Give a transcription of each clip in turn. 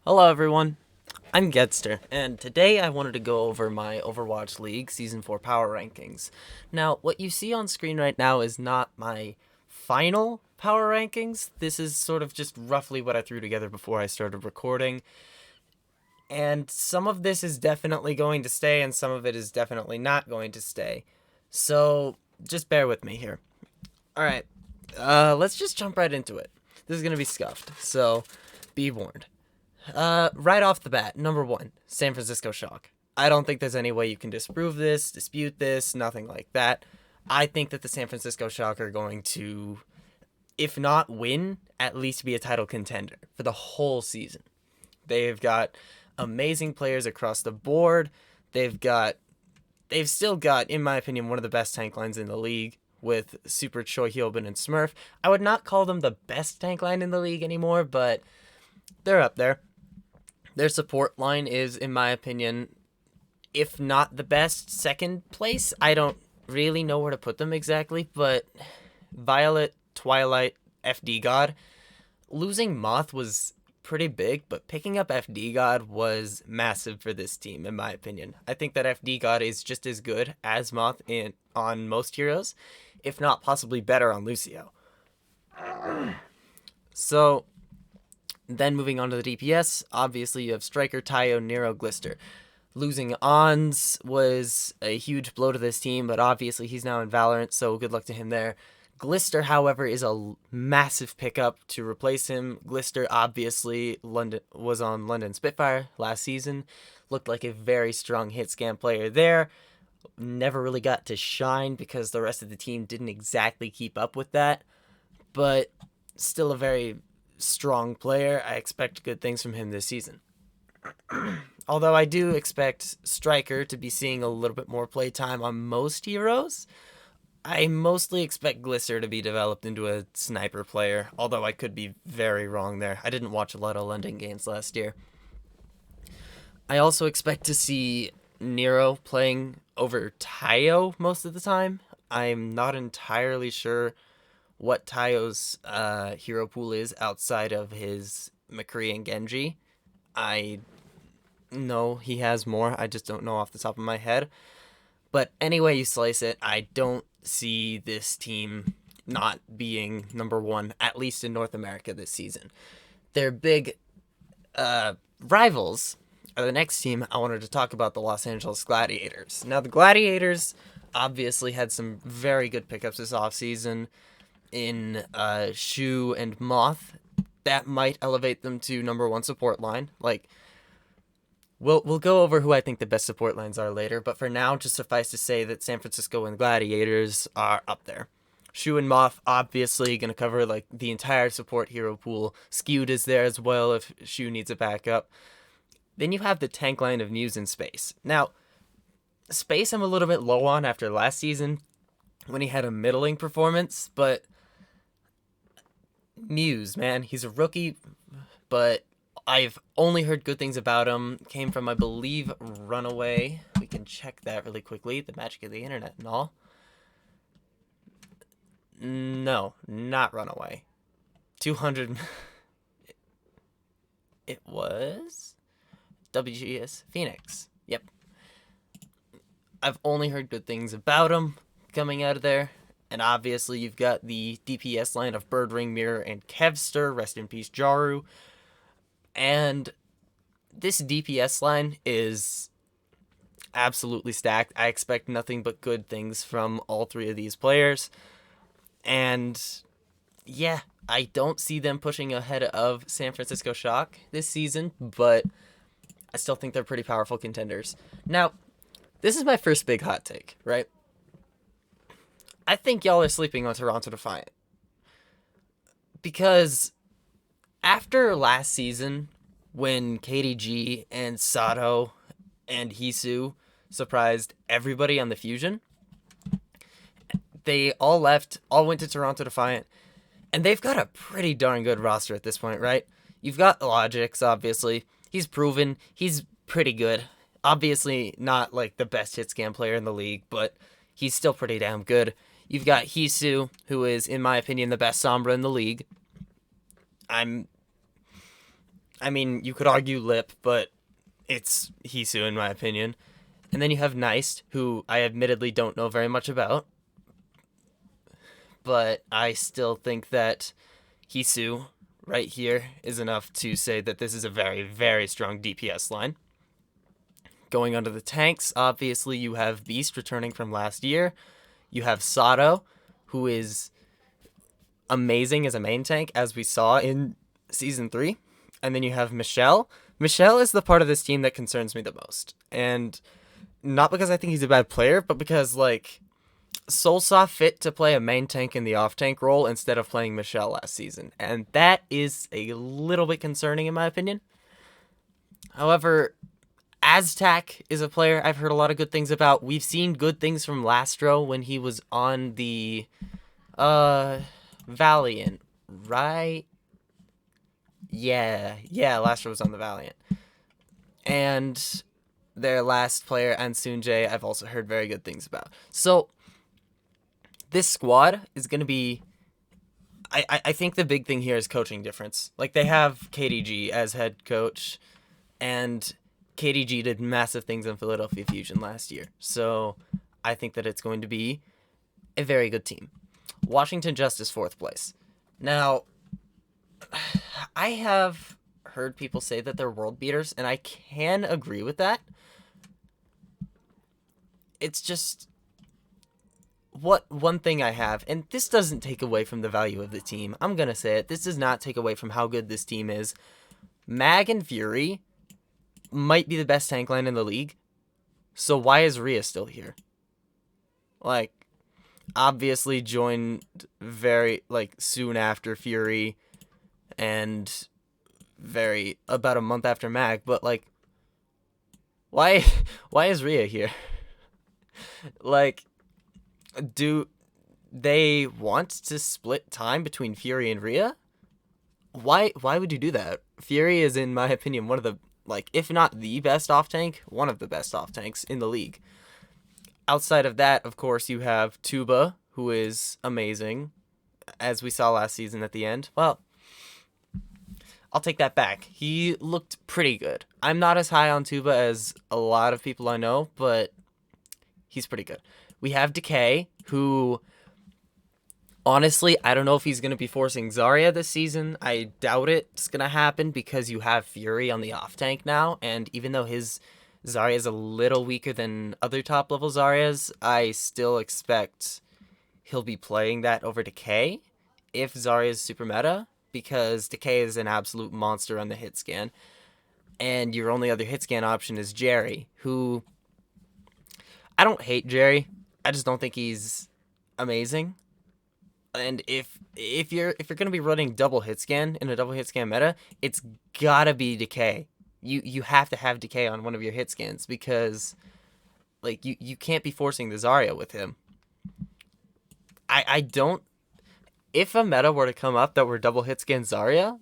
Hello everyone, I'm Gedster, and today I wanted to go over my Overwatch League Season 4 power rankings. Now, what you see on screen right now is not my final power rankings. This is sort of just roughly what I threw together before I started recording. And some of this is definitely going to stay, and some of it is definitely not going to stay. So, just bear with me here. Alright, let's just jump right into it. This is going to be scuffed, so be warned. Right off the bat, number one, San Francisco Shock. I don't think there's any way you can disprove this, dispute this, nothing like that. I think that the San Francisco Shock are going to, if not win, at least be a title contender for the whole season. They've got amazing players across the board. They've still got, in my opinion, one of the best tank lines in the league with Super Choi Hyobin and Smurf. I would not call them the best tank line in the league anymore, but they're up there. Their support line is, in my opinion, if not the best, second place. I don't really know where to put them exactly, but Violet, Twilight, FD God. Losing Moth was pretty big, but picking up FD God was massive for this team, in my opinion. I think that FD God is just as good as Moth on most heroes, if not possibly better on Lucio. So, then moving on to the DPS, obviously you have Striker, Tayo, Nero, Glister. Losing Ons was a huge blow to this team, but obviously he's now in Valorant, so good luck to him there. Glister, however, is a massive pickup to replace him. Glister obviously was on London Spitfire last season, looked like a very strong hit scan player there. Never really got to shine because the rest of the team didn't exactly keep up with that, but still a very strong player. I expect good things from him this season. Although I do expect Striker to be seeing a little bit more playtime on most heroes, I mostly expect Glister to be developed into a sniper player, although I could be very wrong there. I didn't watch a lot of London games last year. I also expect to see Nero playing over Tayo most of the time. I'm not entirely sure what Tayo's hero pool is outside of his McCree and Genji. I know he has more, I just don't know off the top of my head. But anyway you slice it, I don't see this team not being number one, at least in North America this season. Their big rivals are the next team I wanted to talk about, the Los Angeles Gladiators. Now the Gladiators obviously had some very good pickups this offseason in Shu and Moth. That might elevate them to number one support line. Like, we'll go over who I think the best support lines are later, but for now, just suffice to say that San Francisco and Gladiators are up there. Shu and Moth obviously going to cover like the entire support hero pool. Skewed is there as well if Shu needs a backup. Then you have the tank line of Muse and Space. Now, Space I'm a little bit low on after last season when he had a middling performance, but Muse, man, he's a rookie, but I've only heard good things about him. Came from, I believe, Runaway. We can check that really quickly. The magic of the internet and all. No, not Runaway. 200. It was WGS Phoenix. Yep. I've only heard good things about him coming out of there. And obviously you've got the DPS line of Birdring, Mirror, and Kevster. Rest in peace, Jaru. And this DPS line is absolutely stacked. I expect nothing but good things from all three of these players. And yeah, I don't see them pushing ahead of San Francisco Shock this season, but I still think they're pretty powerful contenders. Now, this is my first big hot take, right? I think y'all are sleeping on Toronto Defiant. Because after last season, when KDG and Sato and Hisu surprised everybody on the Fusion, they all left, all went to Toronto Defiant, and they've got a pretty darn good roster at this point, right? You've got Logix, obviously. He's proven, he's pretty good. Obviously not like the best hit scan player in the league, but he's still pretty damn good. You've got Hisu, who is, in my opinion, the best Sombra in the league. I'm I mean, you could argue Lip, but it's Hisu in my opinion. And then you have Neist, who I admittedly don't know very much about, but I still think that Hisu right here is enough to say that this is a very, very strong DPS line. Going under the tanks, obviously you have Beast returning from last year. You have Sato, who is amazing as a main tank, as we saw in Season 3. And then you have Michelle. Michelle is the part of this team that concerns me the most. And not because I think he's a bad player, but because, like, Soul saw fit to play a main tank in the off tank role instead of playing Michelle last season. And that is a little bit concerning in my opinion. However, Aztac is a player I've heard a lot of good things about. We've seen good things from Lastro when he was on the Valiant, right? Yeah, Lastro was on the Valiant. And their last player, Ansunjae, I've also heard very good things about. So this squad is going to be... I think the big thing here is coaching difference. Like, they have KDG as head coach, and KDG did massive things in Philadelphia Fusion last year. So I think that it's going to be a very good team. Washington Justice, 4th place. Now, I have heard people say that they're world beaters, and I can agree with that. It's just... one thing I have, and this doesn't take away from the value of the team. I'm going to say it. This does not take away from how good this team is. Mag and Fury might be the best tank line in the league. So why is Rhea still here? Like, obviously joined very, like, soon after Fury and about a month after Mag, but, like, why is Rhea here? Like, do they want to split time between Fury and Rhea? Why would you do that? Fury is, in my opinion, one of the, like, if not the best off tank, one of the best off tanks in the league. Outside of that, of course, you have Tuba, who is amazing, as we saw last season at the end. Well, I'll take that back. He looked pretty good. I'm not as high on Tuba as a lot of people I know, but he's pretty good. We have Decay, who, honestly, I don't know if he's going to be forcing Zarya this season. I doubt it's going to happen because you have Fury on the off tank now, and even though his Zarya is a little weaker than other top level Zaryas, I still expect he'll be playing that over Decay if Zarya is super meta, because Decay is an absolute monster on the hit scan, and your only other hit scan option is Jerry, who... I don't hate Jerry. I just don't think he's amazing. And if you're gonna be running double hit scan in a double hit scan meta, it's gotta be Decay. You have to have Decay on one of your hit scans because, like, you can't be forcing the Zarya with him. I don't... If a meta were to come up that were double hit scan Zarya,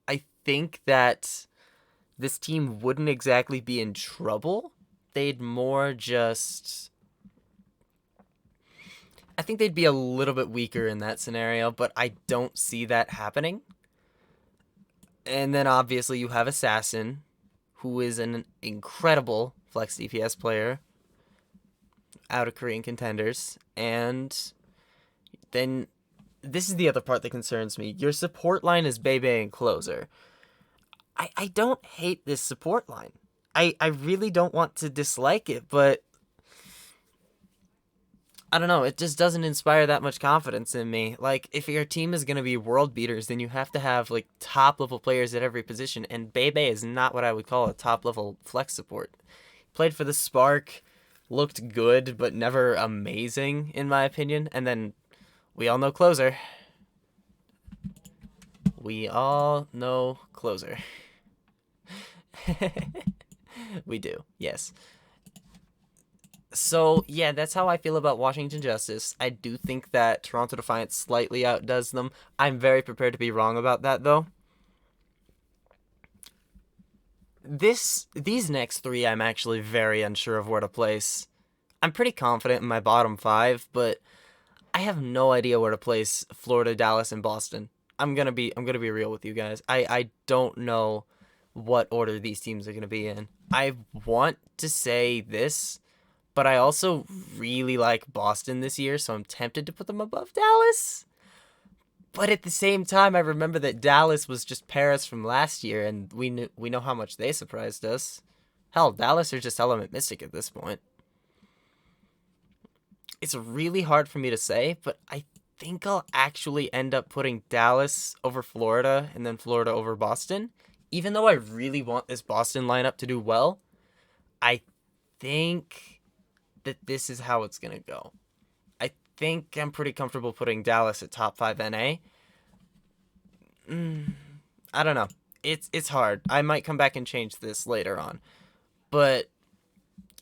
I think that this team wouldn't exactly be in trouble. They'd more just... I think they'd be a little bit weaker in that scenario, but I don't see that happening. And then obviously you have Assassin, who is an incredible flex DPS player out of Korean contenders. And then this is the other part that concerns me. Your support line is Bebe and Closer. I don't hate this support line. I really don't want to dislike it, but I don't know, it just doesn't inspire that much confidence in me. Like, if your team is going to be world beaters, then you have to have, like, top-level players at every position, and Bebe is not what I would call a top-level flex support. Played for the Spark, looked good, but never amazing, in my opinion, and then we all know Closer. We all know Closer. We do, yes. So, yeah, that's how I feel about Washington Justice. I do think that Toronto Defiant slightly outdoes them. I'm very prepared to be wrong about that, though. These next three, I'm actually very unsure of where to place. I'm pretty confident in my bottom five, but I have no idea where to place Florida, Dallas, and Boston. I'm gonna be real with you guys. I don't know what order these teams are going to be in. I want to say this, but I also really like Boston this year, so I'm tempted to put them above Dallas. But at the same time, I remember that Dallas was just Paris from last year, and we know how much they surprised us. Hell, Dallas are just Element Mystic at this point. It's really hard for me to say, but I think I'll actually end up putting Dallas over Florida and then Florida over Boston. Even though I really want this Boston lineup to do well, I think that this is how it's going to go. I think I'm pretty comfortable putting Dallas at top 5 NA. I don't know. It's hard. I might come back and change this later on. But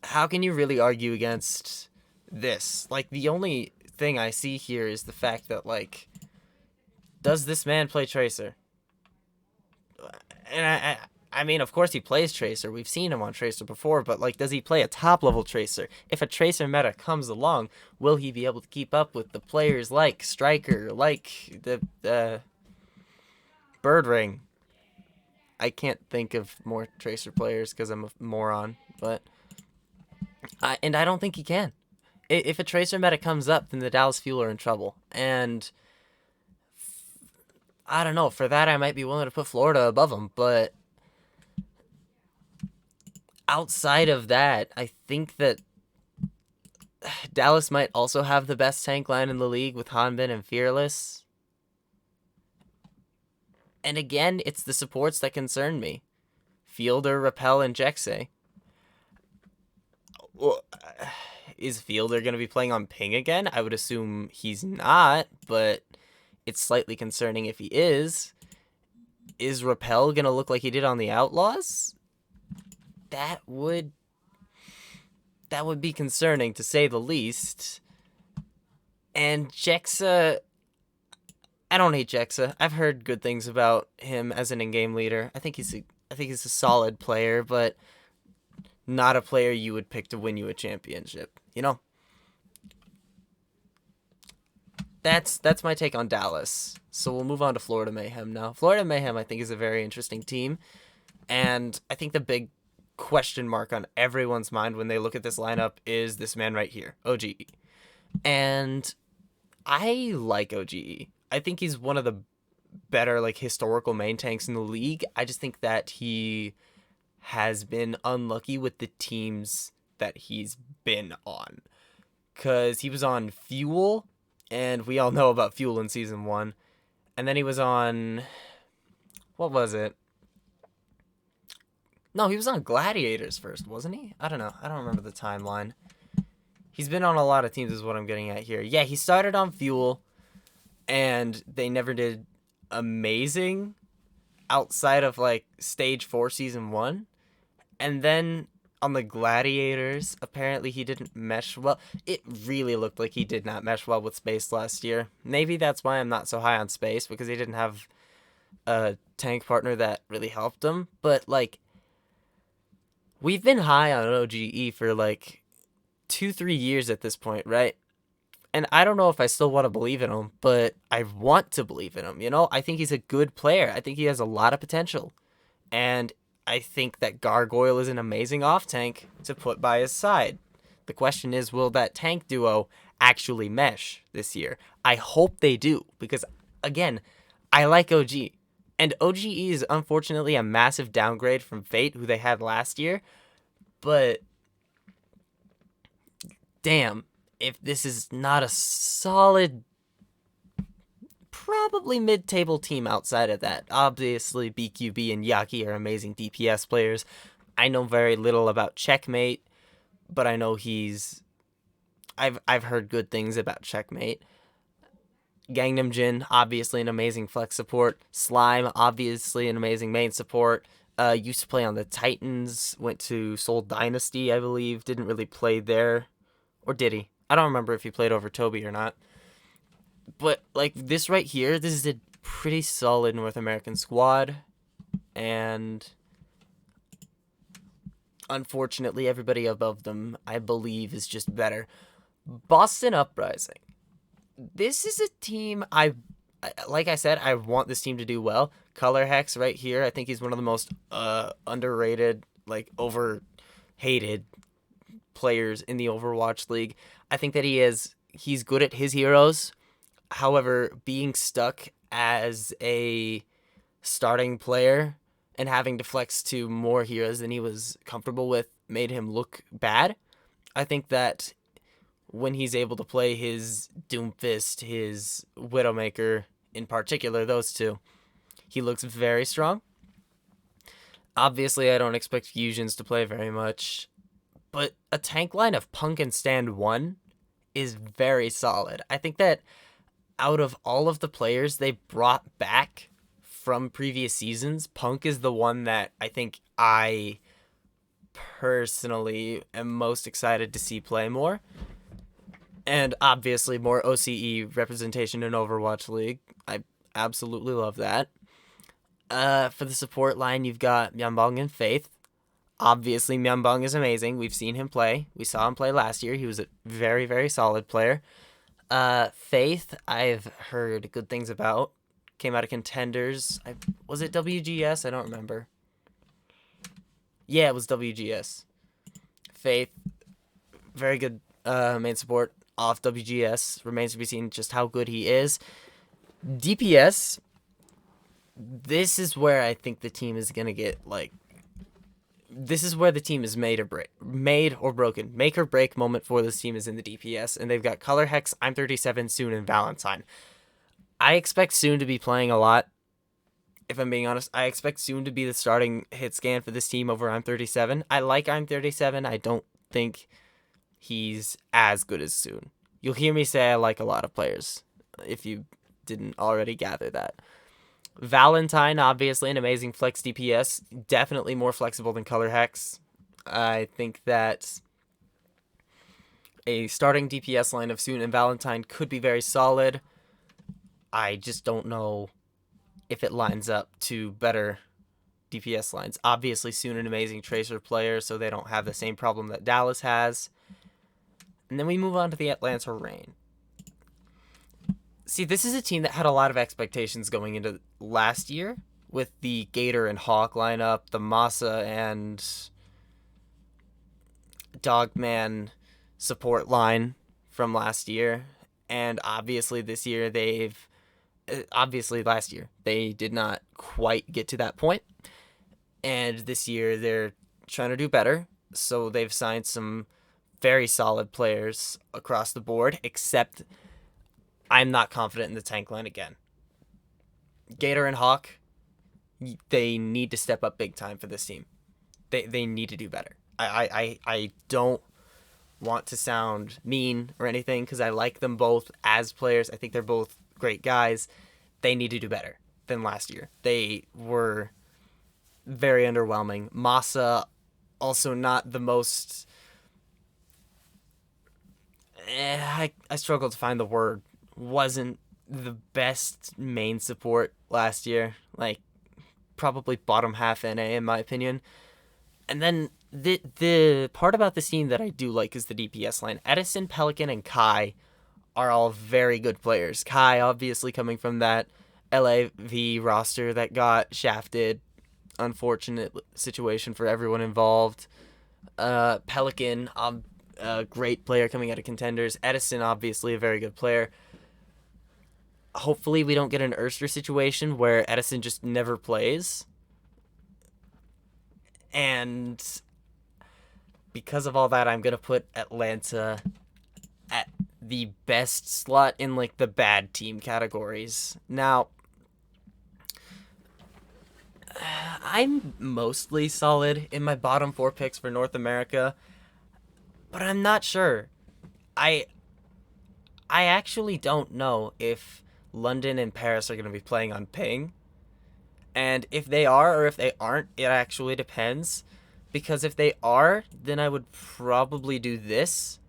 how can you really argue against this? Like, the only thing I see here is the fact that, like, does this man play Tracer? And I mean, of course he plays Tracer. We've seen him on Tracer before, but, like, does he play a top-level Tracer? If a Tracer meta comes along, will he be able to keep up with the players like Striker, like the Bird Ring? I can't think of more Tracer players because I'm a moron, but I don't think he can. If a Tracer meta comes up, then the Dallas Fuel are in trouble. And I don't know. For that, I might be willing to put Florida above them. But outside of that, I think that Dallas might also have the best tank line in the league with Hanbin and Fearless. And again, it's the supports that concern me. Fielder, Repel, and Jexay. Well, is Fielder going to be playing on ping again? I would assume he's not, but it's slightly concerning if he is. Is Repel going to look like he did on the Outlaws? That would be concerning, to say the least. And Jexa, I don't hate Jexa. I've heard good things about him as an in-game leader. I think he's a solid player, but not a player you would pick to win you a championship. You know? That's my take on Dallas. So we'll move on to Florida Mayhem now. Florida Mayhem, I think, is a very interesting team. And I think the big question mark on everyone's mind when they look at this lineup is this man right here, OGE. And I like OGE. I think he's one of the better, like, historical main tanks in the league. I just think that he has been unlucky with the teams that he's been on. Because he was on Fuel, and we all know about Fuel in Season 1. And then he was on... what was it? No, he was on Gladiators first, wasn't he? I don't know. I don't remember the timeline. He's been on a lot of teams is what I'm getting at here. Yeah, he started on Fuel, and they never did amazing outside of, like, Stage 4 Season 1. And then on the Gladiators, apparently he didn't mesh well. It really looked like he did not mesh well with Space last year. Maybe that's why I'm not so high on Space, because he didn't have a tank partner that really helped him. But, like, we've been high on OGE for, like, 2-3 years at this point, right? And I don't know if I still want to believe in him, but I want to believe in him, you know? I think he's a good player. I think he has a lot of potential. And I think that Gargoyle is an amazing off-tank to put by his side. The question is, will that tank duo actually mesh this year? I hope they do, because, again, I like OG. And OGE is unfortunately a massive downgrade from Fate, who they had last year. But, damn, if this is not a solid, probably mid-table team outside of that. Obviously, BQB and Yaki are amazing DPS players. I know very little about Checkmate, but I know I've heard good things about Checkmate. Gangnam Jin, obviously an amazing flex support. Slime, obviously an amazing main support. Used to play on the Titans, went to Seoul Dynasty, I believe. Didn't really play there. Or did he? I don't remember if he played over Toby or not. But, like, this right here, this is a pretty solid North American squad. And unfortunately, everybody above them, I believe, is just better. Boston Uprising. This is a team like I said, I want this team to do well. Color Hex right here. I think he's one of the most underrated, like over-hated players in the Overwatch League. I think that he's good at his heroes. However, being stuck as a starting player and having to flex to more heroes than he was comfortable with made him look bad. I think that when he's able to play his Doomfist, his Widowmaker in particular, those two, he looks very strong. Obviously, I don't expect Fusions to play very much, but a tank line of Punk and Stand 1 is very solid. I think that out of all of the players they brought back from previous seasons, Punk is the one that I think I personally am most excited to see play more. And obviously more OCE representation in Overwatch League. I absolutely love that. For the support line, you've got Myambong and Faith. Obviously, Myambong is amazing. We've seen him play. We saw him play last year. He was a very, very solid player. Faith, I've heard good things about. Came out of Contenders. Was it WGS? I don't remember. Yeah, it was WGS. Faith, very good main support off WGS. Remains to be seen just how good he is. DPS, this is where I think the team is going to get, like, this is where the team is made or broken. Make or break moment for this team is in the DPS, and they've got Color Hex, I'm 37, Soon, and Valentine. I expect Soon to be playing a lot. If I'm being honest, I expect Soon to be the starting hit scan for this team over I'm 37. I like I'm 37. I don't think he's as good as Soon. You'll hear me say I like a lot of players, if you didn't already gather that. Valentine, obviously an amazing flex DPS, definitely more flexible than Color Hex. I think that a starting DPS line of Soon and Valentine could be very solid. I just don't know if it lines up to better DPS lines. Obviously, Soon an amazing Tracer player, so they don't have the same problem that Dallas has. And then we move on to the Atlanta Reign. See, this is a team that had a lot of expectations going into last year with the Gator and Hawk lineup, the Masa and Dogman support line from last year. And obviously this year last year they did not quite get to that point. And this year they're trying to do better. So they've signed some very solid players across the board, except I'm not confident in the tank line again. Gator and Hawk, they need to step up big time for this team. They need to do better. I don't want to sound mean or anything because I like them both as players. I think they're both great guys. They need to do better than last year. They were very underwhelming. Masa, also not the most... I struggle to find the word. Wasn't the best main support last year. Like, probably bottom half NA in my opinion. And then the part about this team that I do like is the DPS line. Edison, Pelican, and Kai are all very good players. Kai, obviously, coming from that LAV roster that got shafted. Unfortunate situation for everyone involved. Pelican, a great player coming out of Contenders. Edison, obviously, a very good player. Hopefully, we don't get an Erster situation where Edison just never plays. And because of all that, I'm going to put Atlanta at the best slot in, like, the bad team categories. Now, I'm mostly solid in my bottom 4 picks for North America, but I'm not sure. I actually don't know if London and Paris are going to be playing on ping. And if they are or if they aren't, it actually depends. Because if they are, then I would probably do this.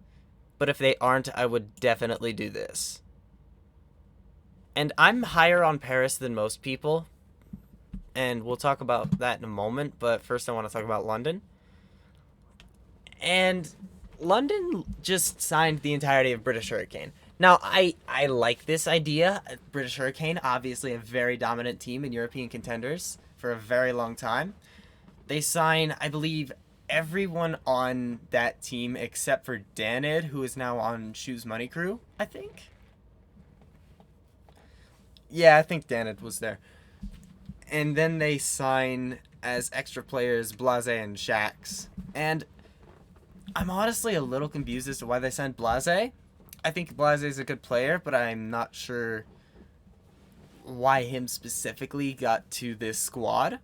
But if they aren't, I would definitely do this. And I'm higher on Paris than most people. And we'll talk about that in a moment. But first I want to talk about London. And London just signed the entirety of British Hurricane. Now, I like this idea. British Hurricane, obviously a very dominant team in European contenders for a very long time. They sign, I believe, everyone on that team except for Danid, who is now on Shoes Money Crew, I think. Yeah, I think Danid was there. And then they sign as extra players Blase and Shax. And I'm honestly a little confused as to why they signed Blase. I think Blase is a good player, but I'm not sure why him specifically got to this squad.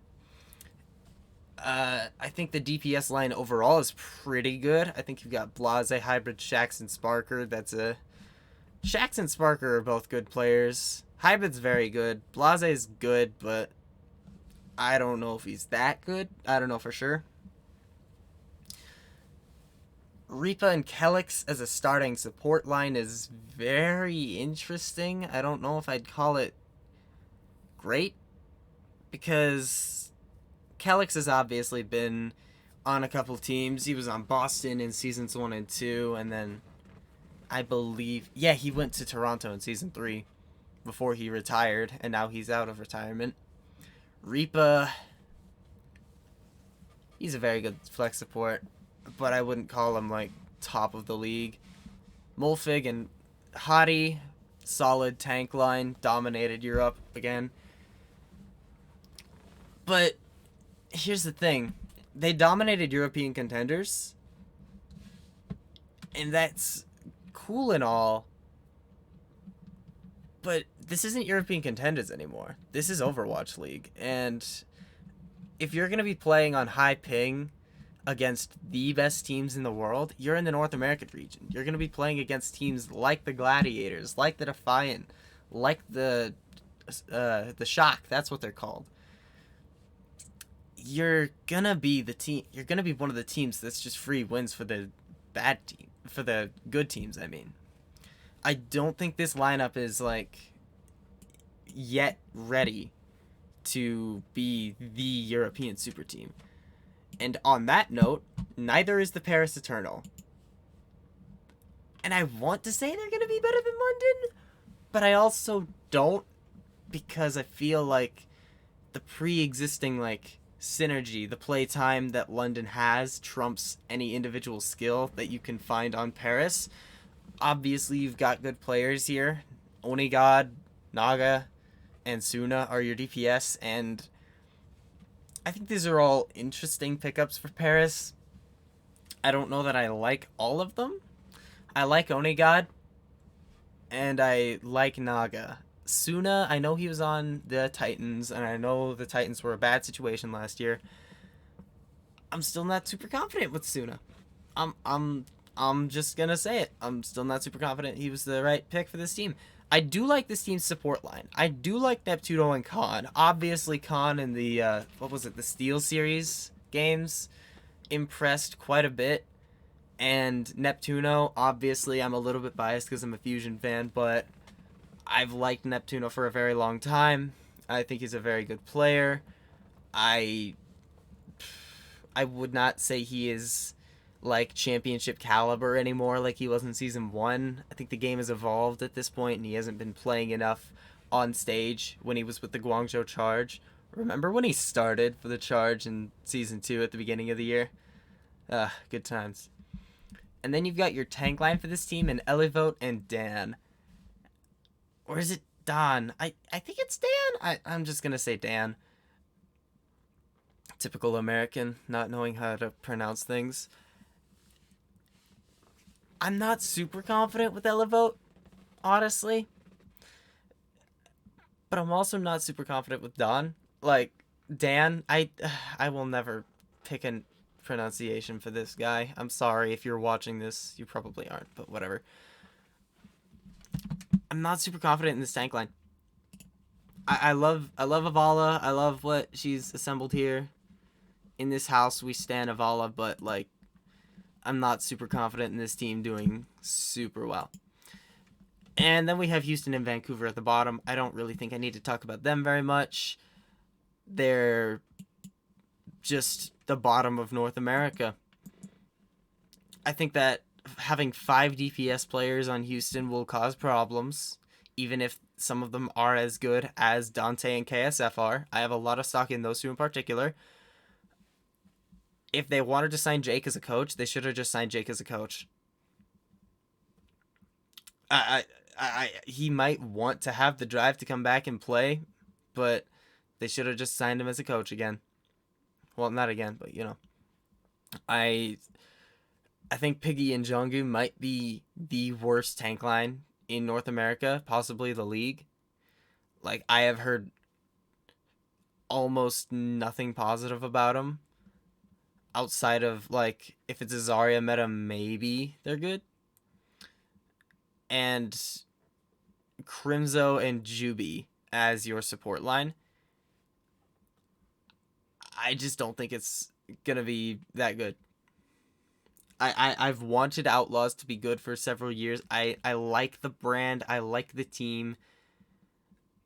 I think the DPS line overall is pretty good. I think you've got Blase, Hybrid, Shax, and Sparker. Shax and Sparker are both good players. Hybrid's very good. Blase is good, but I don't know if he's that good. I don't know for sure. Reaper and Kelix as a starting support line is very interesting. I don't know if I'd call it great, because Kelix has obviously been on a couple teams. He was on Boston in seasons 1 and 2, and then I believe, yeah, he went to Toronto in season 3 before he retired, and now he's out of retirement. Reaper, he's a very good flex support, but I wouldn't call him like top of the league. Mulfig and Hottie, solid tank line, dominated Europe again. But here's the thing, they dominated European contenders, and that's cool and all, but this isn't European contenders anymore. This is Overwatch League, and if you're going to be playing on high ping against the best teams in the world, you're in the North American region. You're going to be playing against teams like the Gladiators, like the Defiant, like the Shock. That's what they're called. You're gonna be the team. You're gonna be one of the teams that's just free wins for the bad team, for the good teams. I mean, I don't think this lineup is like yet ready to be the European super team. And on that note, neither is the Paris Eternal. And I want to say they're going to be better than London, but I also don't, because I feel like the pre-existing like synergy, the playtime that London has trumps any individual skill that you can find on Paris. Obviously, you've got good players here. Onigod, Naga, and Suna are your DPS, and I think these are all interesting pickups for Paris. I don't know that I like all of them. I like Onigod, and I like Naga. Suna, I know he was on the Titans, and I know the Titans were a bad situation last year. I'm still not super confident with Suna. I'm just gonna say it. I'm still not super confident he was the right pick for this team. I do like this team's support line. I do like Neptuno and Khan. Obviously, Khan in the, the Steel Series games impressed quite a bit. And Neptuno, obviously, I'm a little bit biased because I'm a Fusion fan, but I've liked Neptuno for a very long time. I think he's a very good player. I would not say he is like championship caliber anymore like he was in season 1. I think the game has evolved at this point, and he hasn't been playing enough on stage when he was with the Guangzhou Charge. Remember when he started for the Charge in season 2 at the beginning of the year? Good times. And then you've got your tank line for this team in Elevote and Dan. Or is it Don? I think it's Dan. I'm just gonna say Dan. Typical American, not knowing how to pronounce things. I'm not super confident with Elevote, honestly. But I'm also not super confident with Don. Like, Dan, I will never pick a pronunciation for this guy. I'm sorry if you're watching this. You probably aren't, but whatever. I'm not super confident in this tank line. I love Avala. I love what she's assembled here. In this house, we stand Avala, but, like, I'm not super confident in this team doing super well. And then we have Houston and Vancouver at the bottom. I don't really think I need to talk about them very much. They're just the bottom of North America. I think that having 5 DPS players on Houston will cause problems, even if some of them are as good as Dante and KSF are. I have a lot of stock in those two in particular. If they wanted to sign Jake as a coach, they should have just signed Jake as a coach. He might want to have the drive to come back and play, but they should have just signed him as a coach again. Well, not again, but I think Piggy and Jongu might be the worst tank line in North America, possibly the league. Like, I have heard almost nothing positive about them. Outside of, like, if it's a Zarya meta, maybe they're good. And Crimzo and Juby as your support line. I just don't think it's going to be that good. I've wanted Outlaws to be good for several years. I like the brand. I like the team.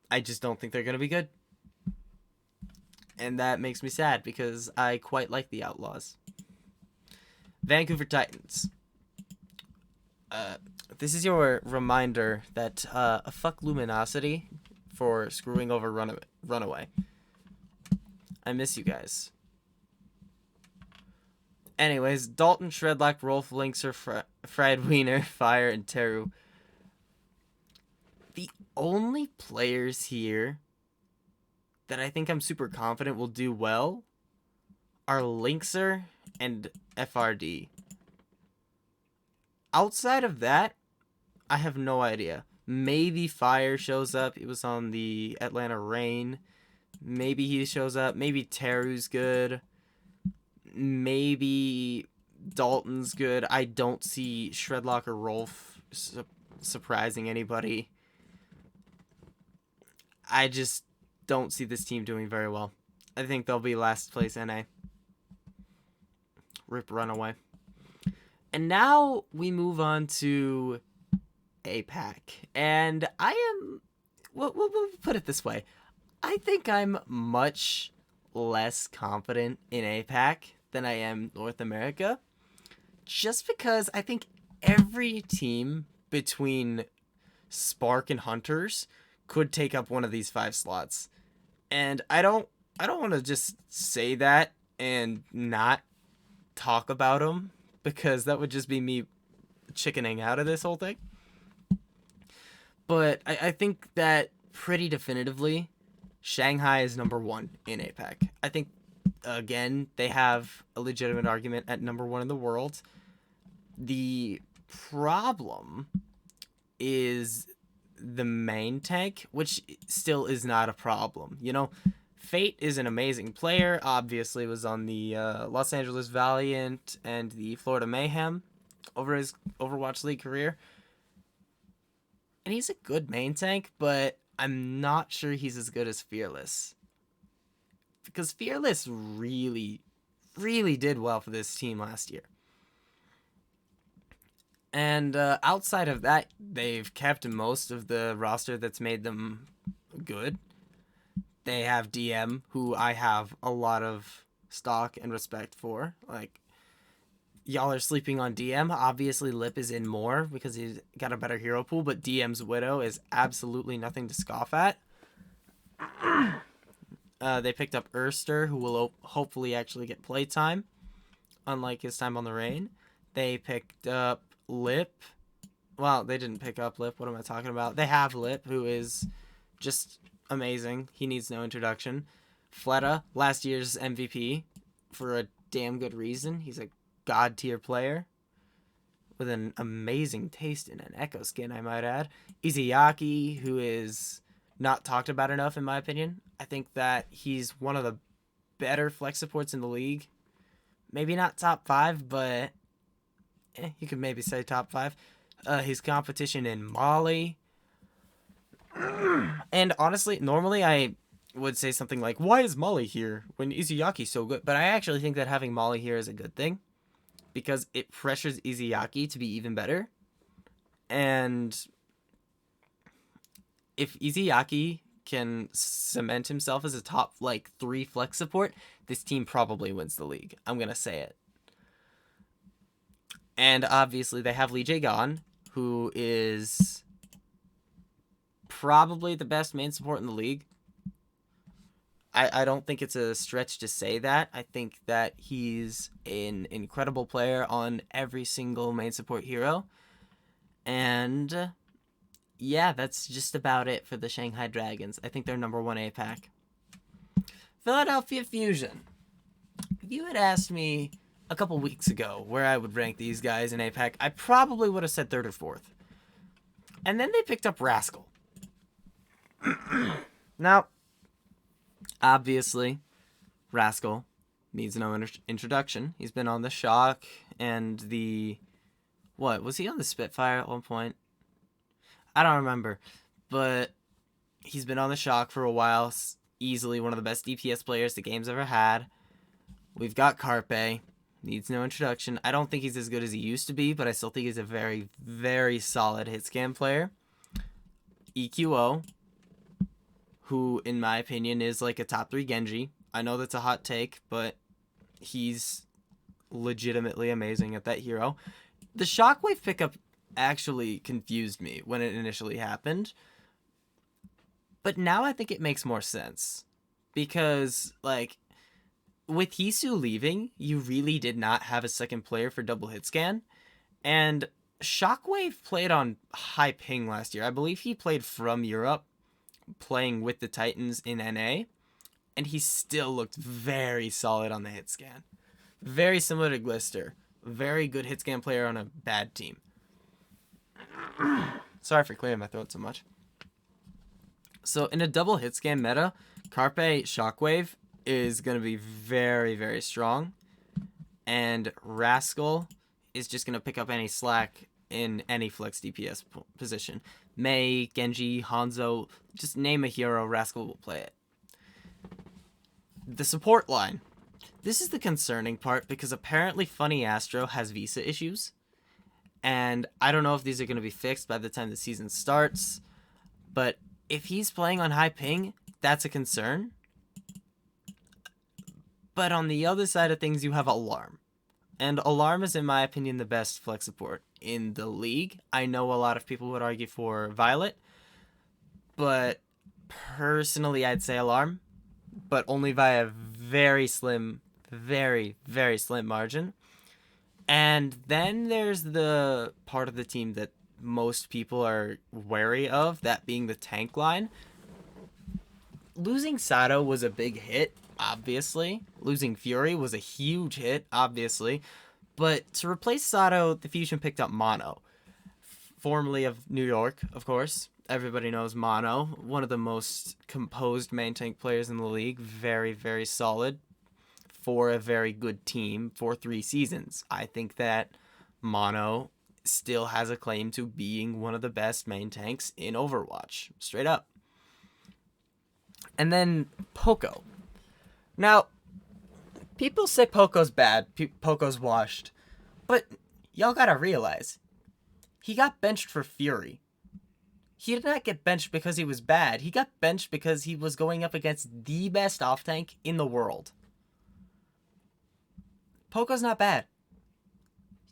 I just don't think they're going to be good. And that makes me sad because I quite like the Outlaws. Vancouver Titans. This is your reminder that fuck Luminosity for screwing over Runaway. I miss you guys. Anyways, Dalton, Shredlock, Rolf, Linkser, Fried Wiener, Fire, and Teru. The only players here that I think I'm super confident will do well are Linkser and FRD. Outside of that, I have no idea. Maybe Fire shows up. He was on the Atlanta Reign. Maybe he shows up. Maybe Teru's good. Maybe Dalton's good. I don't see Shredlock or Rolf surprising anybody. I just don't see this team doing very well. I think they'll be last place NA. Rip Runaway. And now we move on to APAC. And I am... We'll put it this way. I think I'm much less confident in APAC than I am North America. Just because I think every team between Spark and Hunters could take up one of these 5 slots. And I don't want to just say that and not talk about them, because that would just be me chickening out of this whole thing. But I think that pretty definitively Shanghai is number 1 in APAC. I think, again, they have a legitimate argument at number 1 in the world. The problem is the main tank, which still is not a problem. Fate is an amazing player. Obviously was on the Los Angeles Valiant and the Florida Mayhem over his Overwatch League career. And he's a good main tank, but I'm not sure he's as good as Fearless. Because Fearless really, really did well for this team last year. And outside of that, they've kept most of the roster that's made them good. They have DM, who I have a lot of stock and respect for. Like, y'all are sleeping on DM. Obviously, Lip is in more because he's got a better hero pool, but DM's Widow is absolutely nothing to scoff at. They picked up Erster, who will hopefully actually get playtime, unlike his time on the Reign. They picked up Lip. Well, they didn't pick up Lip. What am I talking about? They have Lip, who is just amazing. He needs no introduction. Fleta, last year's MVP, for a damn good reason. He's a god tier player with an amazing taste in an Echo skin, I might add. Izayaki, who is not talked about enough, in my opinion. I think that he's one of the better flex supports in the league. Maybe not top 5, but you could maybe say top 5. His competition in Mali. And honestly, normally I would say something like, why is Molly here when Izuyaki's so good? But I actually think that having Molly here is a good thing, because it pressures Izuyaki to be even better. And if Izuyaki can cement himself as a top 3 flex support, this team probably wins the league. I'm going to say it. And obviously they have Lee Jae-gon, who is probably the best main support in the league. I don't think it's a stretch to say that. I think that he's an incredible player on every single main support hero. And yeah, that's just about it for the Shanghai Dragons. I think they're number 1 APAC. Philadelphia Fusion. If you had asked me a couple weeks ago where I would rank these guys in APAC, I probably would have said 3rd or 4th. And then they picked up Rascal. Now, obviously, Rascal needs no introduction. He's been on the Shock and the... What? Was he on the Spitfire at one point? I don't remember. But he's been on the Shock for a while. Easily one of the best DPS players the game's ever had. We've got Carpe. Needs no introduction. I don't think he's as good as he used to be, but I still think he's a very, very solid hit scan player. EQO, who, in my opinion, is like a top 3 Genji. I know that's a hot take, but he's legitimately amazing at that hero. The Shockwave pickup actually confused me when it initially happened. But now I think it makes more sense. Because, like, with Hisu leaving, you really did not have a second player for double hit scan. And Shockwave played on high ping last year. I believe he played from Europe, playing with the Titans in NA. And he still looked very solid on the hit scan. Very similar to Glister. Very good hit scan player on a bad team. Sorry for clearing my throat so much. So in a double hit scan meta, Carpe Shockwave is going to be very, very strong. And Rascal is just going to pick up any slack in any flex DPS position. Mei, Genji, Hanzo, just name a hero, Rascal will play it. The support line. This is the concerning part because apparently Funny Astro has visa issues. And I don't know if these are going to be fixed by the time the season starts. But if he's playing on high ping, that's a concern. But on the other side of things, you have Alarm. And Alarm is, in my opinion, the best flex support in the league. I know a lot of people would argue for Violet. But personally, I'd say Alarm. But only via very slim, very, very slim margin. And then there's the part of the team that most people are wary of, that being the tank line. Losing Sato was a big hit, obviously. Losing Fury was a huge hit, obviously. But to replace Sato, the Fusion picked up Mono. Formerly of New York, of course. Everybody knows Mono. One of the most composed main tank players in the league. Very, very solid for a very good team for 3 seasons. I think that Mono still has a claim to being one of the best main tanks in Overwatch. Straight up. And then Poco. Now, people say Poco's bad. Poco's washed. But y'all gotta realize, he got benched for Fury. He did not get benched because he was bad. He got benched because he was going up against the best off-tank in the world. Poco's not bad.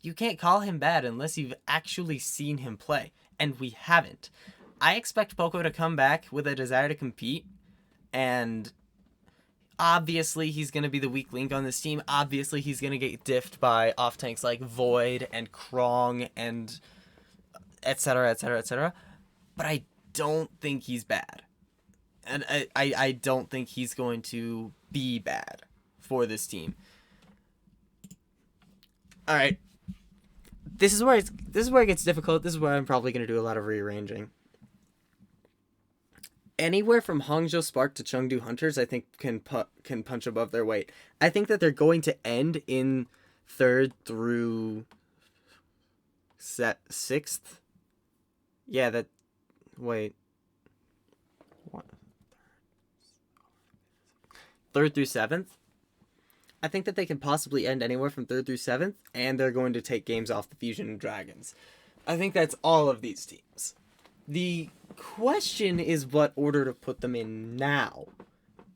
You can't call him bad unless you've actually seen him play. And we haven't. I expect Poco to come back with a desire to compete. And obviously he's going to be the weak link on this team. Obviously he's going to get diffed by off-tanks like Void and Krong and etc, etc, etc. But I don't think he's bad. And I don't think he's going to be bad for this team. Alright. This is where it gets difficult. This is where I'm probably going to do a lot of rearranging. Anywhere from Hangzhou Spark to Chengdu Hunters, I think can punch above their weight. I think that they're going to end in 3rd through 6th. Yeah, that... Wait. What? 3rd through 7th? I think that they can possibly end anywhere from 3rd through 7th, and they're going to take games off the Fusion Dragons. I think that's all of these teams. The question is what order to put them in now.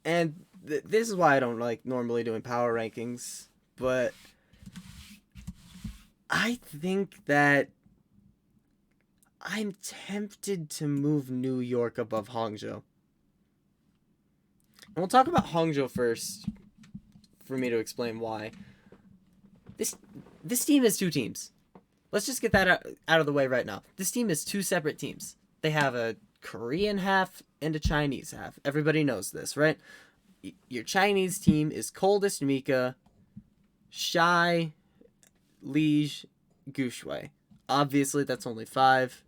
And this is why I don't like normally doing power rankings, but I think that I'm tempted to move New York above Hangzhou. And we'll talk about Hangzhou first for me to explain why. This this team is two teams. Let's just get that out of the way right now. This team is two separate teams. They have a Korean half and a Chinese half. Everybody knows this, right? Your Chinese team is Coldest, Mika, Shy, Liege, Gushui. Obviously, that's only five,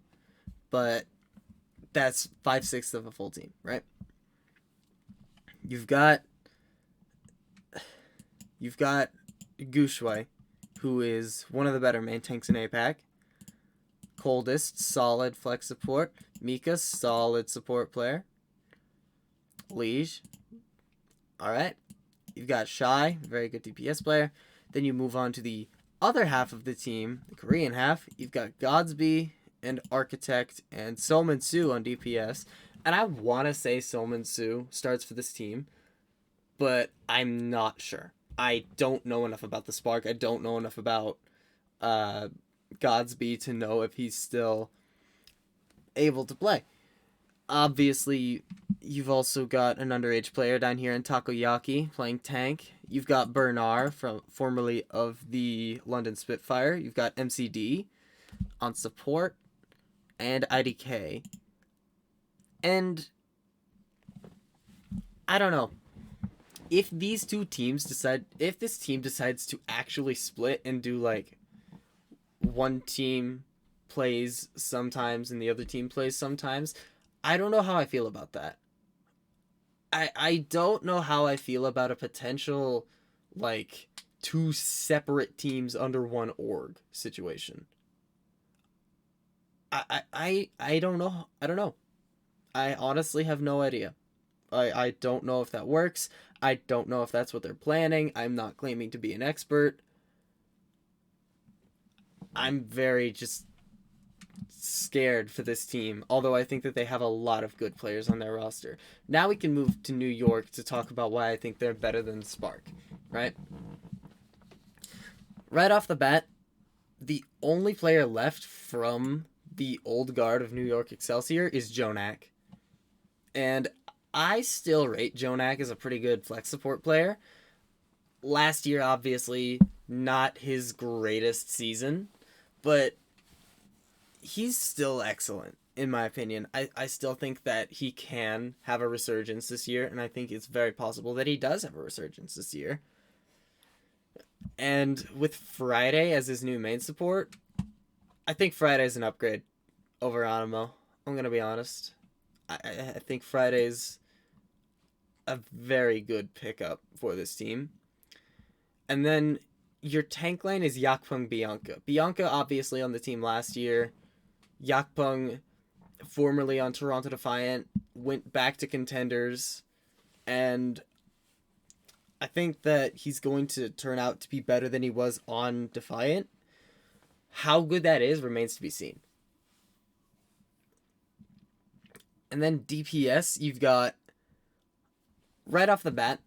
but that's 5/6 of a full team, right? You've got Gushui, who is one of the better main tanks in APAC. Coldest, solid flex support. Mika, solid support player. Liege, alright. You've got Shy, very good DPS player. Then you move on to the other half of the team, the Korean half. You've got Godsby and Architect and Solman Soo on DPS. And I want to say Solman Soo starts for this team, but I'm not sure. I don't know enough about the Spark. I don't know enough about Godsby to know if he's still able to play. Obviously, you've also got an underage player down here in Takoyaki playing tank. You've got Bernard, formerly of the London Spitfire. You've got MCD on support and IDK. And I don't know. If these two teams if this team decides to actually split and do like one team plays sometimes and the other team plays sometimes, I don't know how I feel about that. I don't know how I feel about a potential like two separate teams under one org situation. I don't know. I don't know. I honestly have no idea. I don't know if that works. I don't know if that's what they're planning. I'm not claiming to be an expert. I'm very just scared for this team, although I think that they have a lot of good players on their roster. Now we can move to New York to talk about why I think they're better than Spark, right? Right off the bat, the only player left from the old guard of New York Excelsior is Jonak. And I still rate Jonak as a pretty good flex support player. Last year, obviously, not his greatest season, but he's still excellent, in my opinion. I still think that he can have a resurgence this year, and I think it's very possible that he does have a resurgence this year. And with Friday as his new main support, I think Friday's an upgrade over Animo. I'm going to be honest. I think Friday's a very good pickup for this team. And then your tank lane is Yakpung Bianca. Bianca obviously on the team last year. Yakpung, formerly on Toronto Defiant, went back to Contenders, and I think that he's going to turn out to be better than he was on Defiant. How good that is remains to be seen. And then DPS, you've got, right off the bat,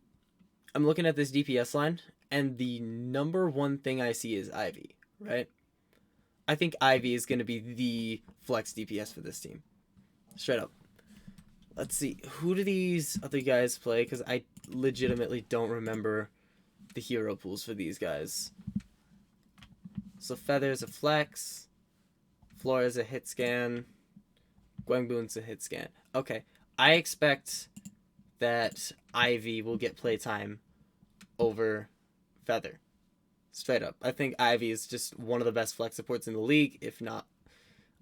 I'm looking at this DPS line, and the number one thing I see is Ivy, right? I think Ivy is going to be the flex DPS for this team. Straight up. Let's see. Who do these other guys play? Because I legitimately don't remember the hero pools for these guys. So Feather's a flex. Flora's a hit scan. Guangbun's a hit scan. Okay. I expect that Ivy will get playtime over Feather. Straight up. I think Ivy is just one of the best flex supports in the league, if not.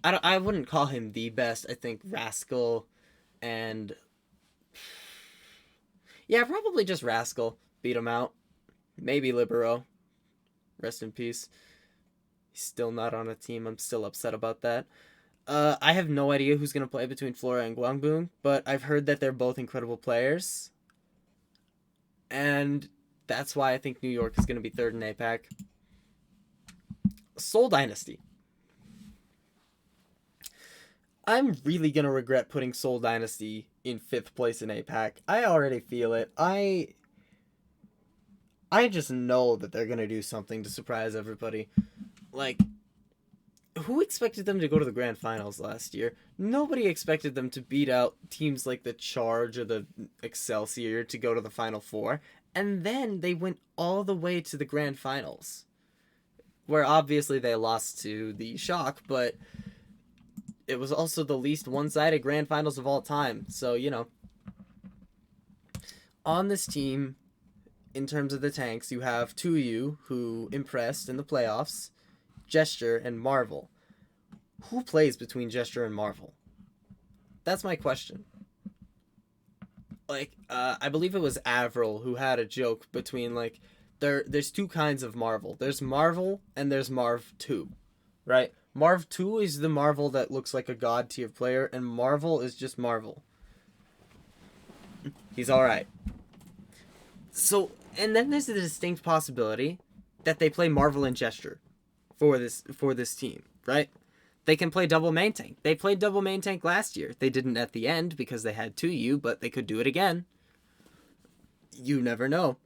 I wouldn't call him the best. I think Rascal and... yeah, probably just Rascal beat him out. Maybe Libero. Rest in peace. He's still not on a team. I'm still upset about that. I have no idea who's going to play between Flora and Guangbun, but I've heard that they're both incredible players. And that's why I think New York is going to be third in APAC. Seoul Dynasty. I'm really going to regret putting Seoul Dynasty in 5th place in APAC. I already feel it. I just know that they're going to do something to surprise everybody. Like, who expected them to go to the grand finals last year? Nobody expected them to beat out teams like the Charge or the Excelsior to go to the Final Four. And then they went all the way to the grand finals, where obviously they lost to the Shock, but it was also the least one-sided grand finals of all time. So, on this team, in terms of the tanks, you have 2U, who impressed in the playoffs, Gesture, and Marvel. Who plays between Gesture and Marvel? That's my question. I believe it was Avril who had a joke between, there's two kinds of Marvel. There's Marvel and there's Marv 2, right? Marv 2 is the Marvel that looks like a god tier player, and Marvel is just Marvel. He's alright. So, and then there's the distinct possibility that they play Marvel and Gesture for this team, right? They can play double main tank. They played double main tank last year. They didn't at the end because they had 2U, but they could do it again. You never know.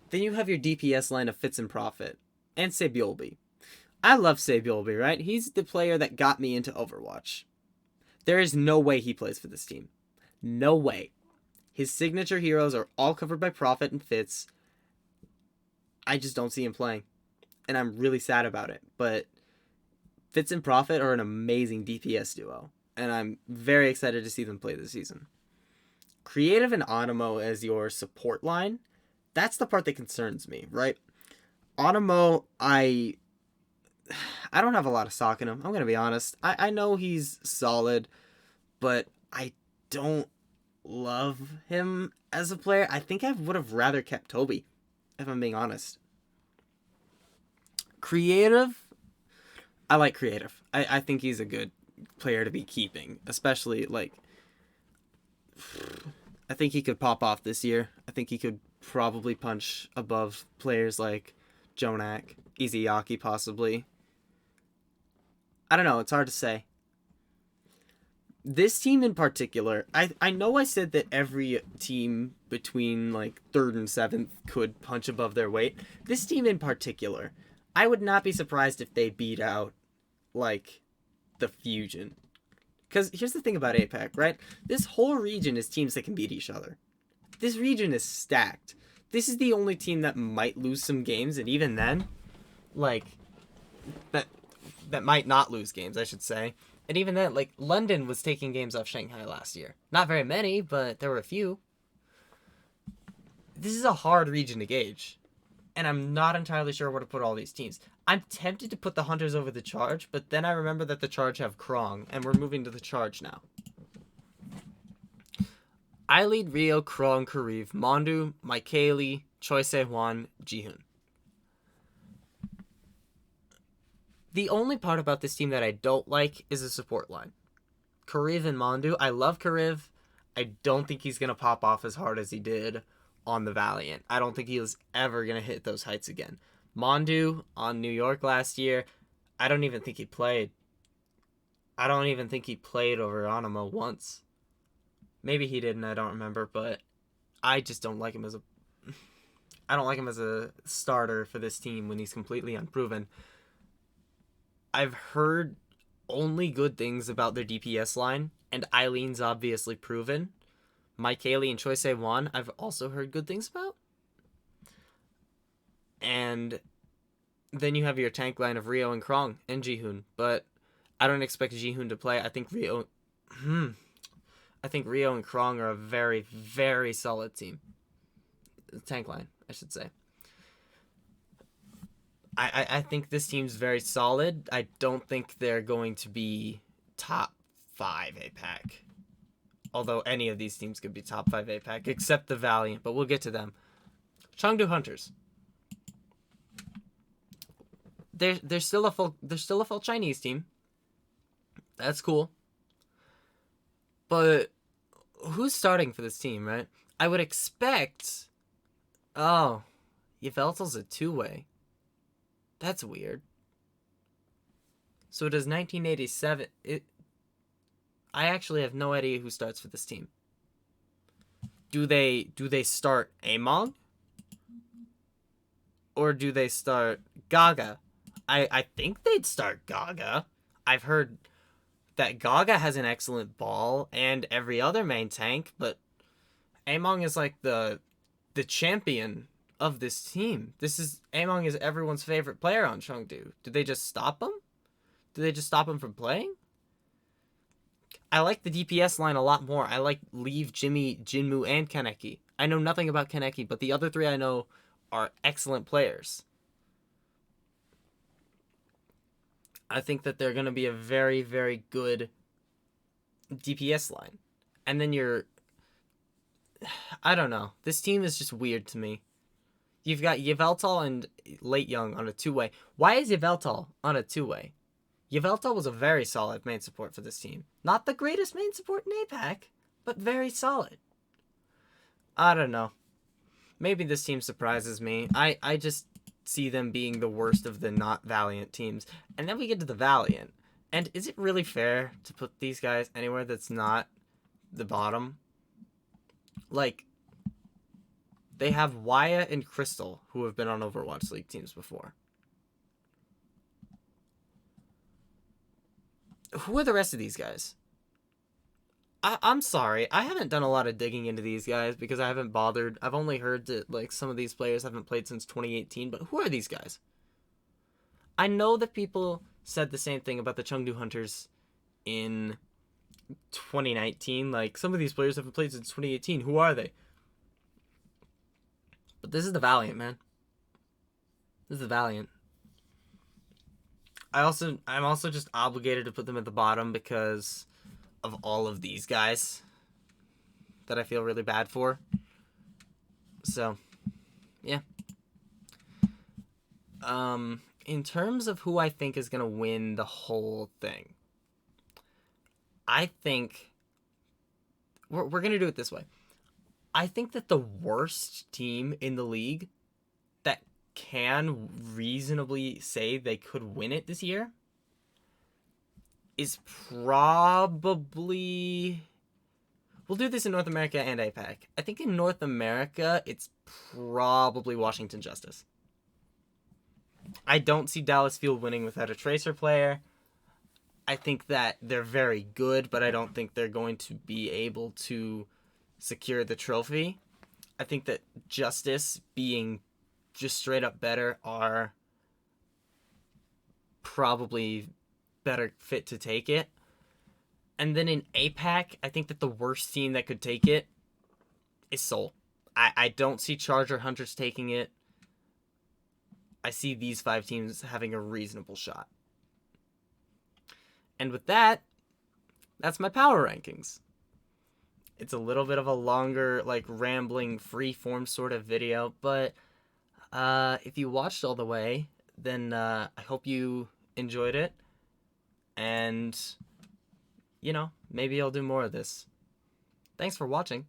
Then you have your DPS line of Fitz and Prophet and Sabiolbi. I love Sabiolbi, right? He's the player that got me into Overwatch. There is no way he plays for this team. No way. His signature heroes are all covered by Prophet and Fitz. I just don't see him playing. And I'm really sad about it. But Fitz and Prophet are an amazing DPS duo. And I'm very excited to see them play this season. Creative and Onimo as your support line, that's the part that concerns me, right? Onimo, I don't have a lot of stock in him. I'm going to be honest. I know he's solid, but I don't love him as a player. I think I would have rather kept Toby, if I'm being honest. Creative, I like Creative. I think he's a good player to be keeping, especially, I think he could pop off this year. I think he could probably punch above players like Jonak, Izayaki possibly. I don't know, it's hard to say. This team in particular, I know I said that every team between 3rd and 7th could punch above their weight. This team in particular, I would not be surprised if they beat out the Fusion. Because here's the thing about APAC, right? This whole region is teams that can beat each other. This region is stacked. This is the only team that might lose some games, and even then, that might not lose games, I should say. And even then, London was taking games off Shanghai last year. Not very many, but there were a few. This is a hard region to gauge. And I'm not entirely sure where to put all these teams. I'm tempted to put the Hunters over the Charge, but then I remember that the Charge have Krong, and we're moving to the Charge now. I lead Rio, Krong, Kariv, Mondu, Michaeli, Choi Se-hwan, Jihoon. The only part about this team that I don't like is the support line. Kariv and Mondu, I love Kariv. I don't think he's going to pop off as hard as he did on the Valiant. I don't think he was ever going to hit those heights again. Mondu on New York last year, I don't even think he played. I don't even think he played over Onimo once. Maybe he didn't, I don't remember, but I just don't like him as a starter for this team when he's completely unproven. I've heard only good things about their DPS line, and Eileen's obviously proven. Michaeli and Choi Se-hwan, I've also heard good things about. And then you have your tank line of Rio and Krong and Jihoon, but I don't expect Jihoon to play. I think Rio and Krong are a very, very solid team. Tank line, I should say. I think this team's very solid. I don't think they're going to be top 5 APAC. Although any of these teams could be top 5 APAC, except the Valiant, but we'll get to them. Chengdu Hunters. They're still a full Chinese team. That's cool. But who's starting for this team, right? I would expect. Oh, Yveltal's a 2-way. That's weird. So does 1987. I actually have no idea who starts for this team. Do they start Among? Or do they start Gaga? I think they'd start Gaga. I've heard that Gaga has an excellent ball and every other main tank, but Among is like the champion of this team. Among is everyone's favorite player on Chengdu. Did they just stop him? Did they just stop him from playing? I like the DPS line a lot more. I like Leave, Jimmy, Jinmu, and Kaneki. I know nothing about Kaneki, but the other three I know are excellent players. I think that they're going to be a very, very good DPS line. And then I don't know. This team is just weird to me. You've got Yveltal and Late Young on a two-way. Why is Yveltal on a two-way? Yveltal was a very solid main support for this team. Not the greatest main support in APAC, but very solid. I don't know. Maybe this team surprises me. I just see them being the worst of the not Valiant teams. And then we get to the Valiant. And is it really fair to put these guys anywhere that's not the bottom? Like, they have Waya and Crystal, who have been on Overwatch League teams before. Who are the rest of these guys? I'm sorry. I haven't done a lot of digging into these guys because I haven't bothered. I've only heard that like some of these players haven't played since 2018, but who are these guys? I know that people said the same thing about the Chengdu Hunters in 2019. Like, some of these players haven't played since 2018. Who are they? But this is the Valiant, man. This is the Valiant. I'm also just obligated to put them at the bottom because of all of these guys that I feel really bad for. So, yeah. In terms of who I think is going to win the whole thing, I think we're going to do it this way. I think that the worst team in the league that can reasonably say they could win it this year is probably... We'll do this in North America and APAC. I think in North America, it's probably Washington Justice. I don't see Dallas Field winning without a Tracer player. I think that they're very good, but I don't think they're going to be able to secure the trophy. I think that Justice, being just straight up better, are probably better fit to take it. And then in APAC, I think that the worst team that could take it is Seoul. I don't see Charger Hunters taking it. I see these 5 teams having a reasonable shot. And with that, that's my power rankings. It's a little bit of a longer, like, rambling, free-form sort of video, but if you watched all the way, then I hope you enjoyed it. And, you know, maybe I'll do more of this. Thanks for watching.